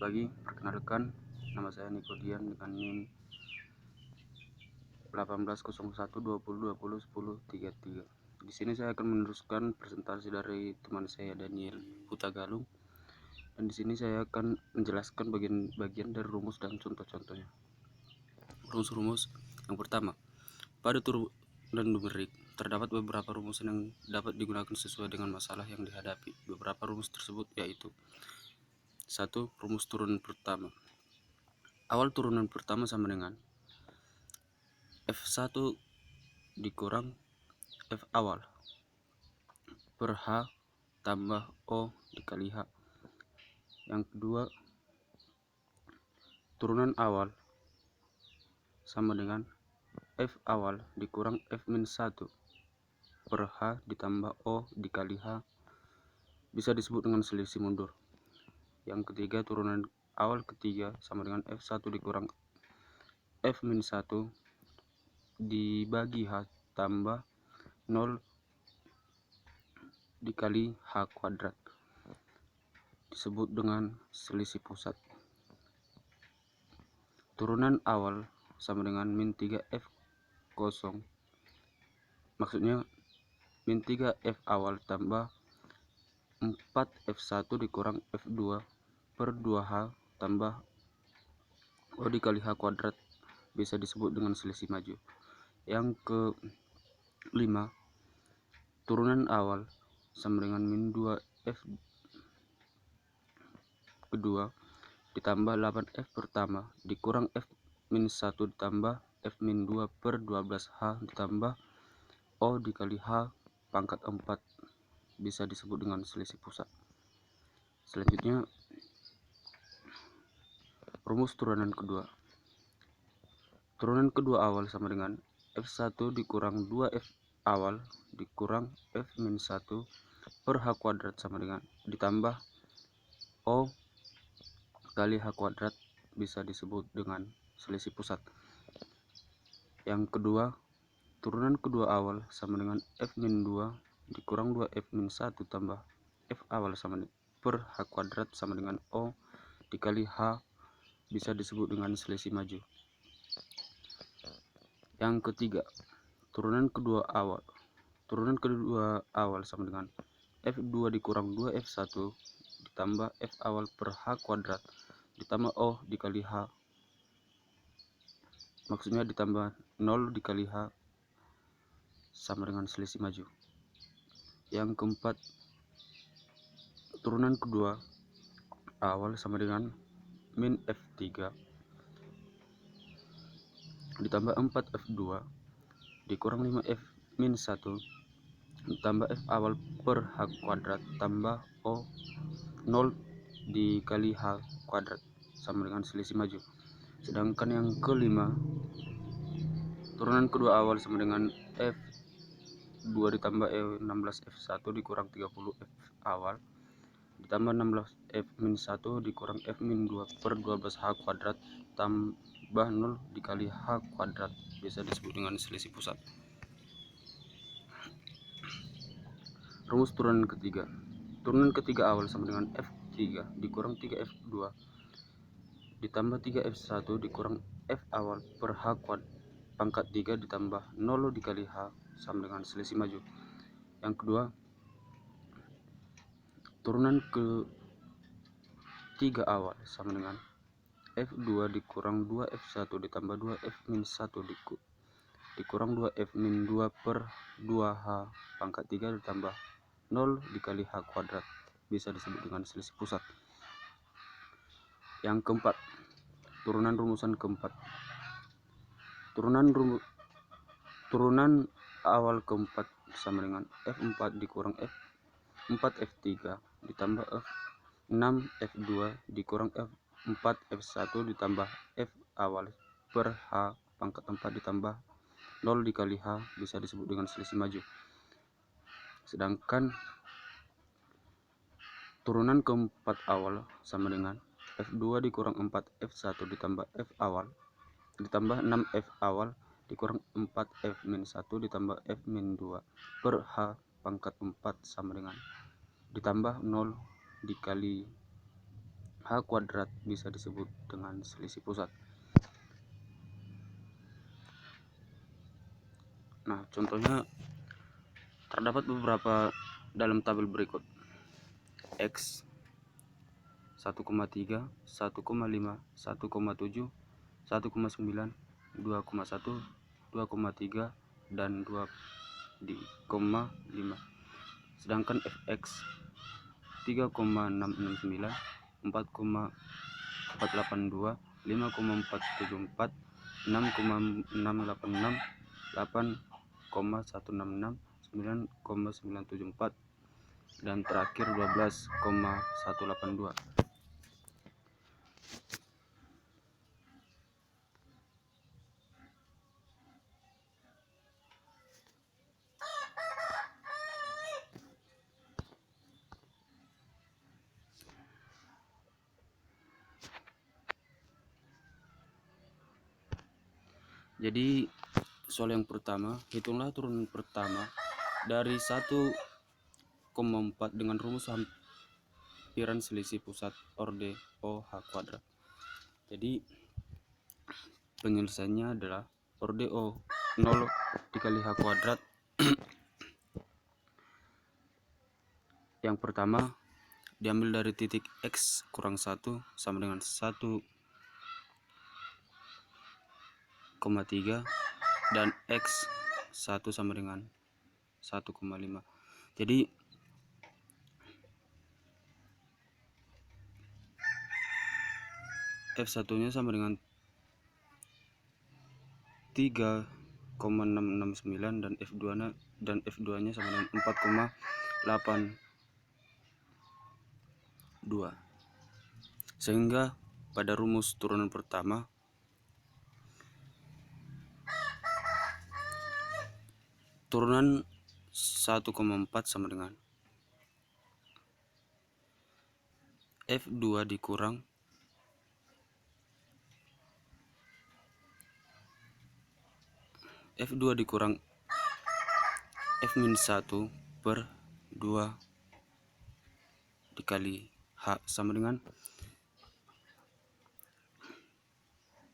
pagi, perkenalkan nama saya Nikodian dengan NIM 180120201033. Di sini saya akan meneruskan presentasi dari teman saya Daniel Hutagalung, dan di sini saya akan menjelaskan bagian dari rumus dan contoh-contohnya. Rumus-rumus yang pertama, pada turunan numerik terdapat beberapa rumusan yang dapat digunakan sesuai dengan masalah yang dihadapi. Beberapa rumus tersebut yaitu: 1. Rumus turunan pertama. Awal turunan pertama sama dengan F1 dikurang F awal per H tambah O dikali H. Yang kedua, turunan awal sama dengan F awal dikurang F-1 per H ditambah O dikali H, bisa disebut dengan selisih mundur. Yang ketiga, turunan awal ketiga sama dengan F1 dikurang F-1 dibagi H tambah 0 dikali H kuadrat, disebut dengan selisih pusat. Turunan awal sama dengan min 3F kosong, maksudnya min 3F awal tambah 4F1 dikurang F2 per 2H tambah O dikali H kuadrat, bisa disebut dengan selisih maju. Yang kelima, turunan awal sama dengan min 2F kedua ditambah 8F pertama dikurang F-1 ditambah F-2 per 12H ditambah O dikali H pangkat 4, bisa disebut dengan selisih pusat. Selanjutnya, rumus turunan kedua. Turunan kedua awal sama dengan F1 dikurang 2F awal dikurang F-1 per H kuadrat sama dengan ditambah O kali H kuadrat, bisa disebut dengan selisih pusat. Yang kedua, turunan kedua awal sama dengan F-2 dikurang 2F-1 tambah F awal sama per H kuadrat sama dengan O dikali H, bisa disebut dengan selisih maju. Yang ketiga, turunan kedua awal sama dengan F2 dikurang 2F1 ditambah F awal per H kuadrat ditambah O dikali H, maksudnya ditambah 0 dikali H, sama dengan selisih maju. Yang keempat, turunan kedua awal sama dengan min F3 ditambah 4F2 dikurang 5F-1 ditambah F awal per H kuadrat tambah O 0 dikali H kuadrat, sama dengan selisih maju. Sedangkan yang kelima, turunan kedua awal sama dengan F2 ditambah E16F1 dikurang 30F awal ditambah 16F-1 dikurang F-2 per 12H kuadrat tambah 0 dikali H kuadrat, bisa disebut dengan selisih pusat. Rumus turunan ketiga. Turunan ketiga awal sama dengan F3 dikurang 3F2 ditambah 3F1 dikurang F awal per H kuadrat pangkat 3 ditambah 0 dikali H, sama dengan selisih maju. Yang kedua, turunan ketiga awal sama dengan F2 dikurang 2F1 ditambah 2F-1 dikurang 2F-2 per 2H pangkat 3 ditambah 0 dikali H kuadrat, bisa disebut dengan selisih pusat. Yang keempat, turunan rumusan keempat. Turunan awal keempat sama dengan F4 dikurang F4F3 ditambah F6F2 dikurang F4F1 ditambah F awal per H pangkat 4 ditambah 0 dikali H, bisa disebut dengan selisih maju. Sedangkan turunan keempat awal sama dengan F2 dikurang 4F1 ditambah F awal ditambah 6F awal dikurang 4F-1 ditambah F-2 per H pangkat 4 sama dengan ditambah 0 dikali H H kuadrat bisa disebut dengan selisih pusat. Nah, contohnya terdapat beberapa dalam tabel berikut. X 1,3, 1,5, 1,7, 1,9, 2,1, 2,3, dan 2,5. Sedangkan fx 3,669, 4,482, 5,474, 6,686, 8,166, 9,974, dan terakhir 12,182. Jadi soal yang pertama, hitunglah turunan pertama dari 1,4 dengan rumus hampiran selisih pusat orde OH kuadrat. Jadi penyelesaiannya adalah orde O 0 dikali H kuadrat. Yang pertama diambil dari titik X kurang 1 sama dengan 1,3 dan X 1 sama dengan 1,5. Jadi F1 nya sama dengan 3,669 dan F2 nya sama dengan 4,82. Sehingga pada rumus turunan pertama turunan 1,4 sama dengan F2 dikurang F-1 per 2 dikali H sama dengan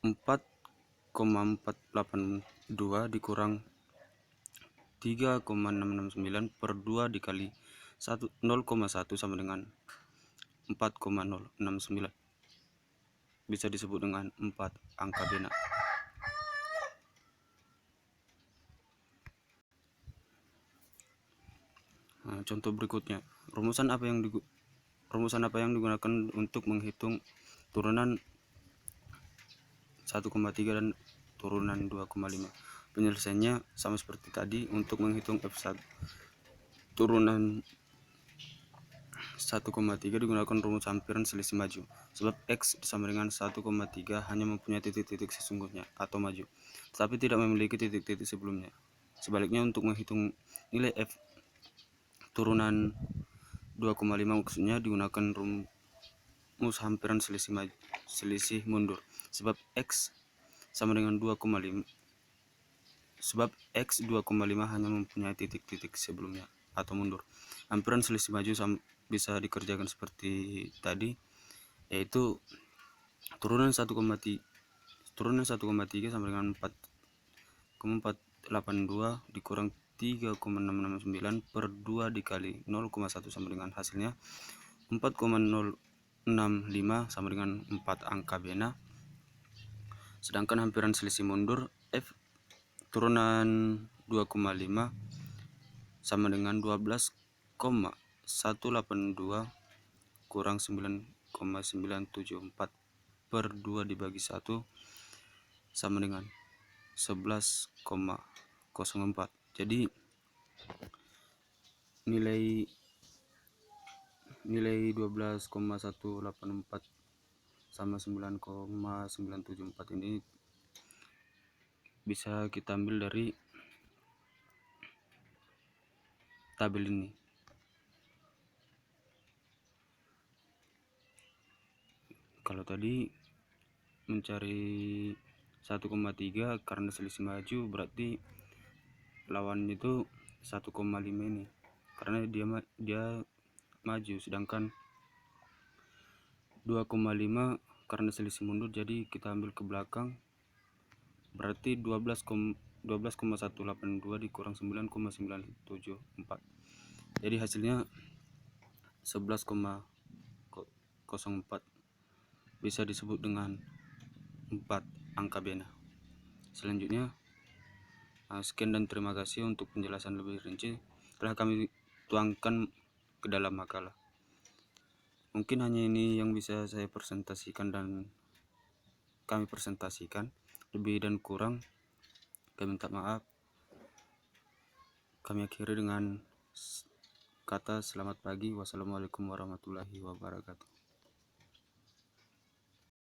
4,482 dikurang 3,669 per 2 dikali 0,1 sama dengan 4,069. Bisa disebut dengan 4 angka bena. Nah, contoh berikutnya, rumusan apa yang digunakan untuk menghitung turunan 1,3 dan turunan 2,5. Penyelesaiannya sama seperti tadi. Untuk menghitung F1 turunan 1,3 digunakan rumus hampiran selisih maju, sebab X sama dengan 1,3 hanya mempunyai titik-titik sesungguhnya atau maju, tetapi tidak memiliki titik-titik sebelumnya. Sebaliknya, untuk menghitung nilai F turunan 2,5 maksudnya digunakan rumus hampiran selisih mundur, sebab X sama dengan 2,5 hanya mempunyai titik-titik sebelumnya atau mundur. Hampiran selisih maju bisa dikerjakan seperti tadi, yaitu turunan 1,3 sama dengan 4,482 dikurang 3,669 per 2 dikali 0,1 sama dengan hasilnya 4,065 sama dengan 4 angka bena. Sedangkan hampiran selisih mundur F turunan 2,5 sama dengan 12,182 kurang 9,974 per 2 dibagi 1 sama dengan 11,04. Jadi nilai 12,184 sama 9,974 ini bisa kita ambil dari tabel ini. Kalau tadi mencari 1,3 karena selisih maju, berarti lawan itu 1,5 ini karena dia maju, sedangkan 2,5 karena selisih mundur, jadi kita ambil ke belakang, berarti 12,182 dikurang 9,974, jadi hasilnya 11,04, bisa disebut dengan 4 angka bena. Selanjutnya, sekian dan terima kasih untuk penjelasan lebih rinci telah kami tuangkan ke dalam makalah. Mungkin hanya ini yang bisa saya presentasikan dan kami presentasikan. Lebih dan kurang kami minta maaf. Kami akhiri dengan kata selamat pagi. Wassalamualaikum warahmatullahi wabarakatuh.